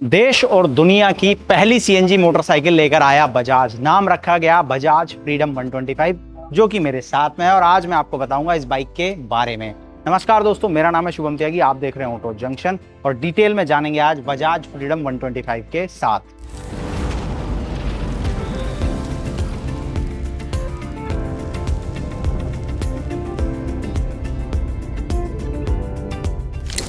देश और दुनिया की पहली सीएनजी मोटरसाइकिल लेकर आया बजाज। नाम रखा गया बजाज फ्रीडम 125, जो कि मेरे साथ में है और आज मैं आपको बताऊंगा इस बाइक के बारे में। नमस्कार दोस्तों, मेरा नाम है शुभम त्यागी, आप देख रहे हैं ऑटो जंक्शन और डिटेल में जानेंगे आज बजाज फ्रीडम 125 के साथ।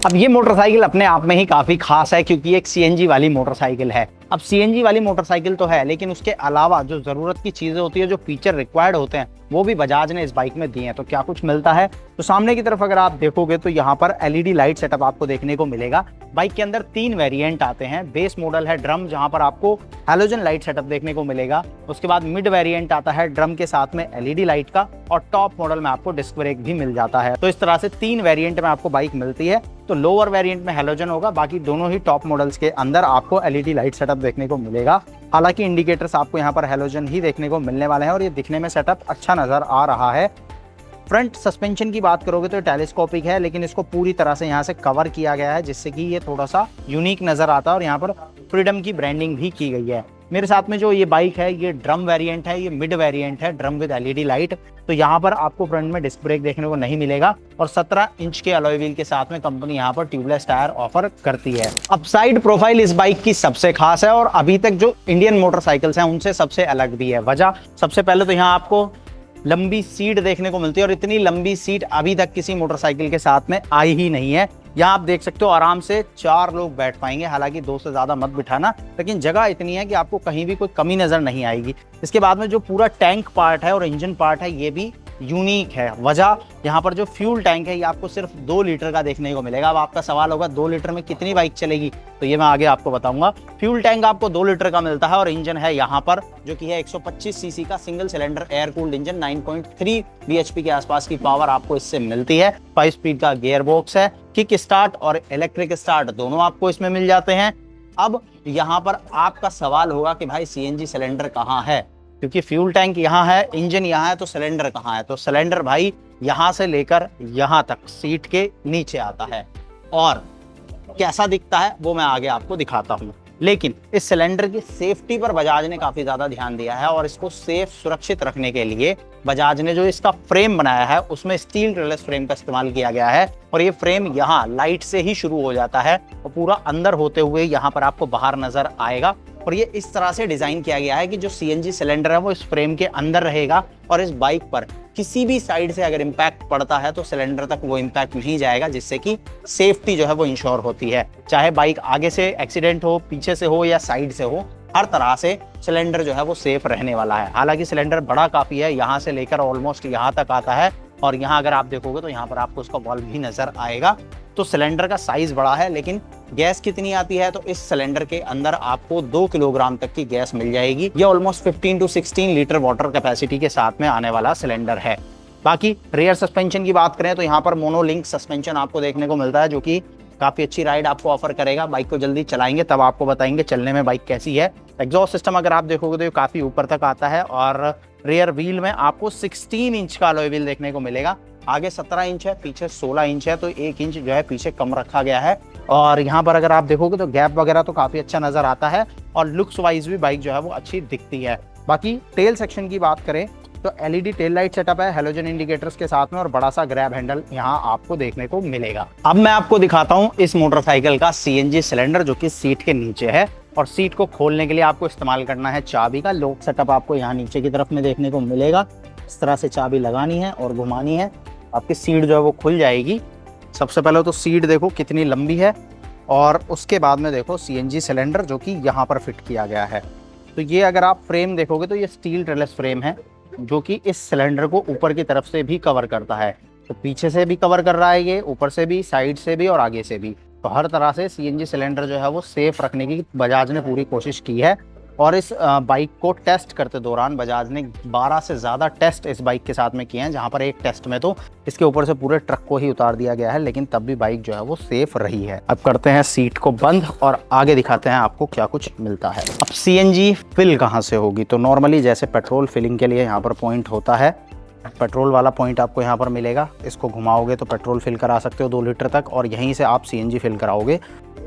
अब ये मोटरसाइकिल अपने आप में ही काफी खास है क्योंकि एक सीएनजी वाली मोटरसाइकिल है। अब सीएनजी वाली मोटरसाइकिल तो है, लेकिन उसके अलावा जो जरूरत की चीजें होती है, जो फीचर रिक्वायर्ड होते हैं, वो भी बजाज ने इस बाइक में दिए हैं। तो क्या कुछ मिलता है, तो सामने की तरफ अगर आप देखोगे तो यहाँ पर एलईडी लाइट सेटअप आपको देखने को मिलेगा। बाइक के अंदर 3 वेरिएंट आते हैं। बेस मॉडल है ड्रम, जहां पर आपको हैलोजन लाइट सेटअप देखने को मिलेगा। उसके बाद मिड वेरिएंट आता है ड्रम के साथ में एलईडी लाइट का, और टॉप मॉडल में आपको डिस्क ब्रेक भी मिल जाता है। तो इस तरह से 3 वेरिएंट में आपको बाइक मिलती है। तो लोअर वेरिएंट में हैलोजन होगा, बाकी दोनों ही टॉप मॉडल्स के अंदर आपको एलईडी लाइट सेटअप देखने को मिलेगा। हालांकि इंडिकेटर्स आपको यहाँ पर हैलोजन ही देखने को मिलने वाले हैं और ये दिखने में सेटअप अच्छा नजर आ रहा है। फ्रंट सस्पेंशन की बात करोगे तो टेलीस्कोपिक है, लेकिन इसको पूरी तरह से यहाँ से कवर किया गया है, जिससे कि ये थोड़ा सा यूनिक नजर आता है और यहाँ पर फ्रीडम की ब्रांडिंग भी की गई है। मेरे साथ में जो ये बाइक है, ये ड्रम वेरिएंट है, ये मिड वेरिएंट है, ड्रम विद एलईडी लाइट। तो यहाँ पर आपको फ्रंट में डिस्क ब्रेक देखने को नहीं मिलेगा और 17 इंच के अलॉय व्हील के साथ में कंपनी यहाँ पर ट्यूबलेस टायर ऑफर करती है। अब साइड प्रोफाइल इस बाइक की सबसे खास है और अभी तक जो इंडियन मोटरसाइकिल्स हैं उनसे सबसे अलग भी है। वजह, सबसे पहले तो यहाँ आपको लंबी सीट देखने को मिलती है और इतनी लंबी सीट अभी तक किसी मोटरसाइकिल के साथ में आई ही नहीं है। यहाँ आप देख सकते हो आराम से 4 लोग बैठ पाएंगे, हालांकि 2 से ज्यादा मत बिठाना, लेकिन जगह इतनी है कि आपको कहीं भी कोई कमी नजर नहीं आएगी। इसके बाद में जो पूरा टैंक पार्ट है और इंजन पार्ट है, ये भी यूनिक है। वजह, यहाँ पर जो फ्यूल टैंक है ये आपको सिर्फ 2 लीटर का देखने को मिलेगा। अब आपका सवाल होगा 2 लीटर में कितनी बाइक चलेगी, तो ये मैं आगे आपको बताऊंगा। फ्यूल टैंक आपको 2 लीटर का मिलता है और इंजन है यहाँ पर, जो कि है 125 सीसी का single cylinder air cooled engine. 9.3 bhp के आसपास की पावर आपको इससे मिलती है। 5 स्पीड का गियर बॉक्स है। किक स्टार्ट और इलेक्ट्रिक स्टार्ट दोनों आपको इसमें मिल जाते हैं। अब यहाँ पर आपका सवाल होगा कि भाई सीएनजी सिलेंडर कहाँ है, क्योंकि फ्यूल टैंक यहाँ है, इंजन यहाँ है, तो सिलेंडर कहाँ है। तो सिलेंडर भाई यहाँ से लेकर यहाँ तक सीट के नीचे आता है और कैसा दिखता है वो मैं आगे आपको दिखाता हूँ। लेकिन इस सिलेंडर की सेफ्टी पर बजाज ने काफी ज्यादा ध्यान दिया है और इसको सेफ सुरक्षित रखने के लिए बजाज ने जो इसका फ्रेम बनाया है उसमें स्टील ट्रेलस फ्रेम का इस्तेमाल किया गया है। और ये फ्रेम यहाँ लाइट से ही शुरू हो जाता है और पूरा अंदर होते हुए यहाँ पर आपको बाहर नजर आएगा। और ये इस तरह से डिजाइन किया गया है कि जो सीएनजी सिलेंडर है वो इस फ्रेम के अंदर रहेगा और इस बाइक पर किसी भी साइड से अगर इम्पैक्ट पड़ता है तो सिलेंडर तक वो इम्पैक्ट नहीं जाएगा, जिससे कि सेफ्टी जो है वो इंश्योर होती है। चाहे बाइक आगे से एक्सीडेंट हो, पीछे से हो या साइड से हो, हर तरह से सिलेंडर जो है वो सेफ रहने वाला है। हालांकि सिलेंडर बड़ा काफी है, यहाँ से लेकर ऑलमोस्ट यहाँ तक आता है और यहाँ अगर आप देखोगे तो यहाँ पर आपको उसका वॉल्व भी नजर आएगा। तो सिलेंडर का साइज बड़ा है, लेकिन गैस कितनी आती है, तो इस सिलेंडर के अंदर आपको 2 किलोग्राम तक की गैस मिल जाएगी। ये almost 15 to 16 litre water capacity के साथ में आने वाला सिलेंडर है। बाकी रियर सस्पेंशन की बात करें तो यहाँ पर मोनोलिंक सस्पेंशन आपको देखने को मिलता है, जो कि काफी अच्छी राइड आपको ऑफर करेगा। बाइक को जल्दी चलाएंगे तब आपको बताएंगे चलने में बाइक कैसी है। एग्जॉस्ट सिस्टम अगर आप देखोगे तो ये काफी ऊपर तक आता है और रियर व्हील में आपको 16 इंच का अलॉय व्हील देखने को मिलेगा। आगे 17 इंच है, पीछे 16 इंच है, तो 1 इंच जो है पीछे कम रखा गया है। और यहाँ पर अगर आप देखोगे तो गैप वगैरह तो काफी अच्छा नजर आता है और लुक्स वाइज भी बाइक जो है वो अच्छी दिखती है। बाकी टेल सेक्शन की बात करें तो एलईडी टेल लाइट सेटअप है हैलोजन इंडिकेटर्स के साथ में और बड़ा सा ग्रैब हैंडल यहाँ आपको देखने को मिलेगा। अब मैं आपको दिखाता हूँ इस मोटरसाइकिल का सीएनजी सिलेंडर, जो कि सीट के नीचे है और सीट को खोलने के लिए आपको इस्तेमाल करना है चाबी का। लॉक सेटअप आपको यहाँ नीचे की तरफ में देखने को मिलेगा। इस तरह से चाबी लगानी है और घुमानी है, आपकी सीट जो है वो खुल जाएगी। सबसे पहले तो सीट देखो कितनी लंबी है और उसके बाद में देखो सीएनजी सिलेंडर जो कि यहाँ पर फिट किया गया है। तो ये अगर आप फ्रेम देखोगे तो ये स्टील ट्रेलस फ्रेम है, जो कि इस सिलेंडर को ऊपर की तरफ से भी कवर करता है। तो पीछे से भी कवर कर रहा है ये, ऊपर से भी, साइड से भी और आगे से भी। तो हर तरह से सीएनजी सिलेंडर जो है वो सेफ रखने की बजाज ने पूरी कोशिश की है। और इस बाइक को टेस्ट करते दौरान बजाज ने 12 से ज़्यादा टेस्ट इस बाइक के साथ में किए हैं, जहां पर एक टेस्ट में तो इसके ऊपर से पूरे ट्रक को ही उतार दिया गया है, लेकिन तब भी बाइक जो है वो सेफ रही है। अब करते हैं सीट को बंद और आगे दिखाते हैं आपको क्या कुछ मिलता है। अब सीएनजी फिल कहाँ से होगी, तो नॉर्मली जैसे पेट्रोल फिलिंग के लिए यहाँ पर पॉइंट होता है, पेट्रोल वाला पॉइंट आपको यहाँ पर मिलेगा। इसको घुमाओगे तो पेट्रोल फिल करा सकते हो 2 लीटर तक और यहीं से आप सीएनजी फिल कराओगे।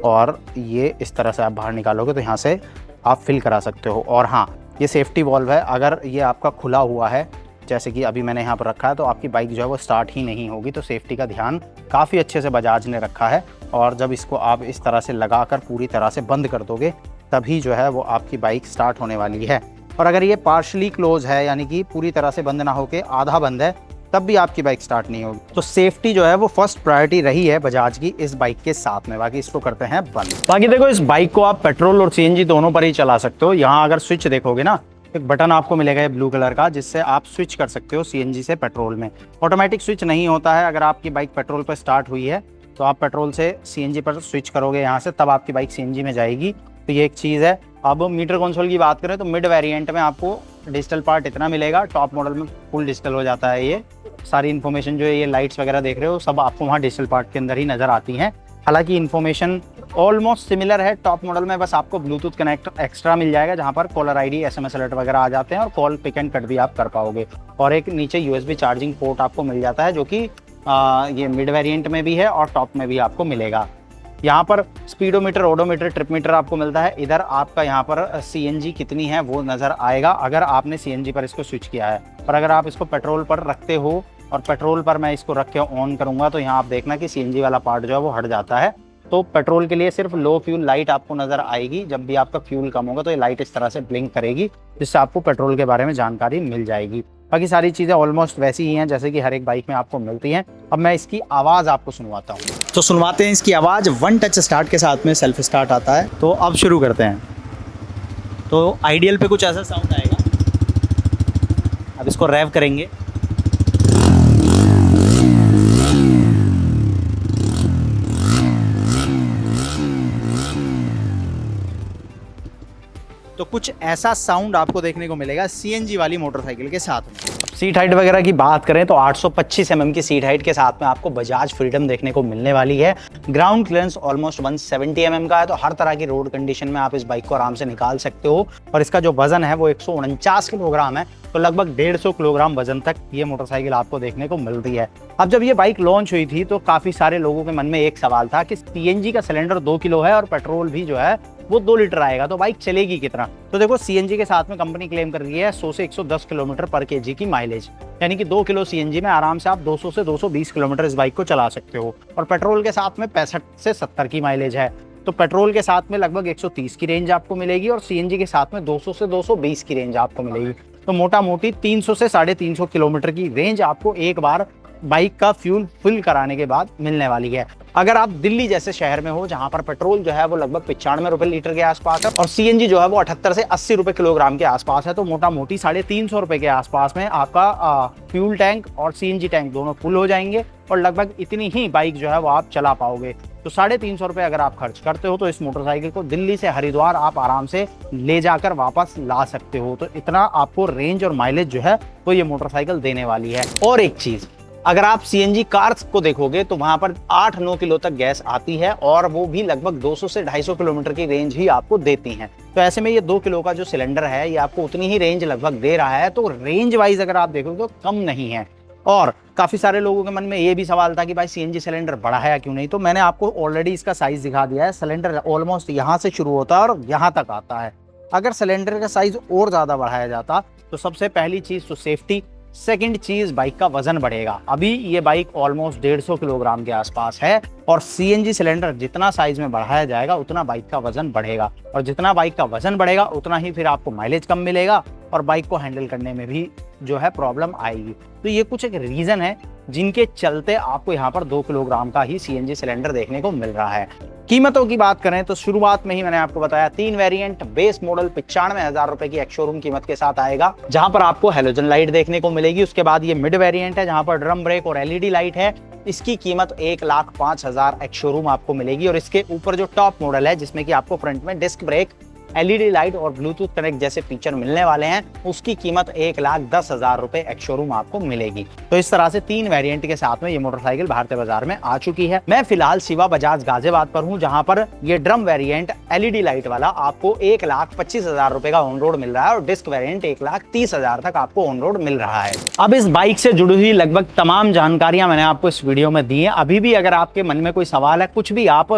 और ये इस तरह से आप बाहर निकालोगे तो यहाँ से आप फिल करा सकते हो। और हाँ, ये सेफ्टी वॉल्व है, अगर ये आपका खुला हुआ है जैसे कि अभी मैंने यहाँ पर रखा है तो आपकी बाइक जो है वो स्टार्ट ही नहीं होगी। तो सेफ्टी का ध्यान काफ़ी अच्छे से बजाज ने रखा है। और जब इसको आप इस तरह से लगाकर पूरी तरह से बंद कर दोगे तभी जो है वो आपकी बाइक स्टार्ट होने वाली है। और अगर ये पार्शली क्लोज है यानी कि पूरी तरह से बंद ना होके आधा बंद है तब भी आपकी बाइक स्टार्ट नहीं होगी। तो सेफ्टी जो है वो फर्स्ट प्रायोरिटी रही है बजाज की इस बाइक के साथ में। बाकी इसको करते हैं बंद। बाकी देखो, इस बाइक को आप पेट्रोल और सीएनजी दोनों पर ही चला सकते हो। यहाँ अगर स्विच देखोगे ना, एक बटन आपको मिलेगा ये ब्लू कलर का, जिससे आप स्विच कर सकते हो सीएनजी से पेट्रोल में। ऑटोमेटिक स्विच नहीं होता है। अगर आपकी बाइक पेट्रोल पर स्टार्ट हुई है तो आप पेट्रोल से सीएनजी पर स्विच करोगे यहाँ से, तब आपकी बाइक सीएनजी में जाएगी। तो ये एक चीज़ है। अब मीटर कंसोल की बात करें तो मिड वेरिएंट में आपको डिजिटल पार्ट इतना मिलेगा, टॉप मॉडल में फुल डिजिटल हो जाता है। ये सारी इन्फॉर्मेशन जो है, ये लाइट्स वगैरह देख रहे हो, सब आपको वहाँ डिजिटल पार्ट के अंदर ही नज़र आती हैं। हालांकि इन्फॉर्मेशन ऑलमोस्ट सिमिलर है टॉप मॉडल में, बस आपको ब्लूटूथ कनेक्ट एक्स्ट्रा मिल जाएगा जहाँ पर कॉलर आईडी, एसएमएस अलर्ट वगैरह आ जाते हैं और कॉल पिक एंड कट भी आप कर पाओगे। और एक नीचे यूएसबी चार्जिंग पोर्ट आपको मिल जाता है, जो कि ये मिड वेरिएंट में भी है और टॉप में भी आपको मिलेगा। यहाँ पर स्पीडोमीटर, ओडोमीटर, ट्रिप मीटर आपको मिलता है। इधर आपका यहाँ पर सीएनजी कितनी है वो नज़र आएगा अगर आपने सीएनजी पर इसको स्विच किया है। पर अगर आप इसको पेट्रोल पर रखते हो और पेट्रोल पर मैं इसको रख के ऑन करूँगा तो यहाँ आप देखना कि सीएनजी वाला पार्ट जो है वो हट जाता है। तो पेट्रोल के लिए सिर्फ लो फ्यूल लाइट आपको नज़र आएगी। जब भी आपका फ्यूल कम होगा तो ये लाइट इस तरह से ब्लिंक करेगी, जिससे आपको पेट्रोल के बारे में जानकारी मिल जाएगी। बाकी सारी चीज़ें ऑलमोस्ट वैसी ही हैं जैसे कि हर एक बाइक में आपको मिलती हैं। अब मैं इसकी आवाज़ आपको सुनवाता हूँ। तो सुनवाते हैं इसकी आवाज़। वन टच स्टार्ट के साथ में सेल्फ स्टार्ट आता है। तो अब शुरू करते हैं। तो आइडियल पे कुछ ऐसा साउंड आएगा। अब इसको रैव करेंगे। तो कुछ ऐसा साउंड आपको देखने को मिलेगा सीएनजी वाली मोटरसाइकिल के साथ में। सीट हाइट वगैरह की बात करें तो 825 mm की सीट हाइट के साथ में आपको बजाज फ्रीडम देखने को मिलने वाली है। ग्राउंड क्लियरेंस ऑलमोस्ट 170 mm का है, तो हर तरह की रोड कंडीशन में आप इस बाइक को आराम से निकाल सकते हो। और इसका जो वजन है वो 149 किलोग्राम है, तो लगभग 150 किलोग्राम वजन तक ये मोटरसाइकिल आपको देखने को मिलती है। अब जब ये बाइक लॉन्च हुई थी तो काफ़ी सारे लोगों के मन में एक सवाल था कि सीएनजी का सिलेंडर 2 किलो है और पेट्रोल भी जो है वो 2 लीटर आएगा, तो बाइक चलेगी कितना। तो देखो, सीएनजी के साथ में कंपनी क्लेम कर रही है 100 से 110 किलोमीटर पर केजी की माइलेज, यानी कि 2 किलो सीएनजी में आराम से आप 200 से 220 किलोमीटर इस बाइक को चला सकते हो। और पेट्रोल के साथ में 65 से 70 की माइलेज है। तो पेट्रोल के साथ में लगभग 130 की रेंज आपको मिलेगी और सीएनजी के साथ में 200 से 220 की रेंज आपको मिलेगी। तो मोटा मोटी 300 से 350 किलोमीटर की रेंज आपको एक बार बाइक का फ्यूल फिल कराने के बाद मिलने वाली है। अगर आप दिल्ली जैसे शहर में हो जहां पर पेट्रोल जो है वो लगभग 95 रुपए लीटर के आसपास है और सीएनजी जो है वो 78 से 80 रुपए किलोग्राम के आसपास है, तो मोटा मोटी 350 रुपए के आसपास में आपका फ्यूल टैंक और सीएनजी टैंक दोनों फुल हो जाएंगे और लगभग इतनी ही बाइक जो है वो आप चला पाओगे। तो 350 रुपए अगर आप खर्च करते हो तो इस मोटरसाइकिल को दिल्ली से हरिद्वार आप आराम से ले जाकर वापस ला सकते हो। तो इतना आपको रेंज और माइलेज जो है वो ये मोटरसाइकिल देने वाली है। और एक चीज, अगर आप सीएनजी कार्स को देखोगे तो वहां पर 8-9 किलो तक गैस आती है और वो भी लगभग 200 से 250 किलोमीटर की रेंज ही आपको देती हैं। तो ऐसे में ये 2 किलो का जो सिलेंडर है ये आपको उतनी ही रेंज लगभग दे रहा है। तो रेंज वाइज अगर आप देखोगे तो कम नहीं है। और काफ़ी सारे लोगों के मन में ये भी सवाल था कि भाई सीएनजी सिलेंडर बड़ा है या क्यों नहीं, तो मैंने आपको ऑलरेडी इसका साइज दिखा दिया है। सिलेंडर ऑलमोस्ट यहाँ से शुरू होता है और यहाँ तक आता है। अगर सिलेंडर का साइज और ज़्यादा बढ़ाया जाता तो सबसे पहली चीज़ तो सेफ्टी, सेकंड चीज बाइक का वजन बढ़ेगा। अभी ये बाइक ऑलमोस्ट 150 किलोग्राम के आसपास है और सीएनजी सिलेंडर जितना साइज में बढ़ाया जाएगा उतना बाइक का वजन बढ़ेगा और जितना बाइक का वजन बढ़ेगा उतना ही फिर आपको माइलेज कम मिलेगा और बाइक को हैंडल करने में भी जो है प्रॉब्लम आएगी। तो ये कुछ एक रीजन है जिनके चलते आपको यहाँ पर 2 किलोग्राम का ही सीएनजी सिलेंडर देखने को मिल रहा है। कीमतों की बात करें तो शुरुआत में ही मैंने आपको बताया 3 वेरिएंट, बेस मॉडल 95,000 रुपए की एक्स-शोरूम कीमत के साथ आएगा, जहां पर आपको हेलोजन लाइट देखने को मिलेगी। उसके बाद ये मिड वेरिएंट है जहां पर ड्रम ब्रेक और एलईडी लाइट है। इसकी कीमत 1,05,000 एक्स-शोरूम आपको मिलेगी। और इसके ऊपर जो टॉप मॉडल है जिसमें कि आपको फ्रंट में डिस्क ब्रेक, एलईडी लाइट और ब्लूटूथ कनेक्ट जैसे फीचर मिलने वाले हैं, उसकी कीमत 1,10,000 रुपए एक्स-शोरूम आपको मिलेगी। तो इस तरह से 3 वेरिएंट के साथ में ये मोटरसाइकिल भारतीय बाजार में आ चुकी है। मैं फिलहाल शिवा बजाज गाजियाबाद पर हूँ, जहां पर ये ड्रम वेरिएंट एलईडी लाइट वाला आपको 1,25,000 रुपए का ऑन रोड मिल रहा है और डिस्क वेरिएंट 1,30,000 तक आपको ऑन रोड मिल रहा है। अब इस बाइक से जुड़ी हुई लगभग तमाम जानकारियां मैंने आपको इस वीडियो में दी है। अभी भी अगर आपके मन में कोई सवाल है, कुछ भी आप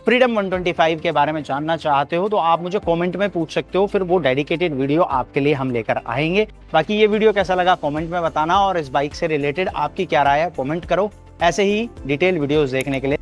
फ्रीडम 125 के बारे में जानना चाहते हो तो आप मुझे कमेंट में पूछ सकते हो, फिर वो डेडिकेटेड वीडियो आपके लिए हम लेकर आएंगे। बाकी ये वीडियो कैसा लगा कमेंट में बताना, और इस बाइक से रिलेटेड आपकी क्या राय है कमेंट करो। ऐसे ही डिटेल वीडियोस देखने के लिए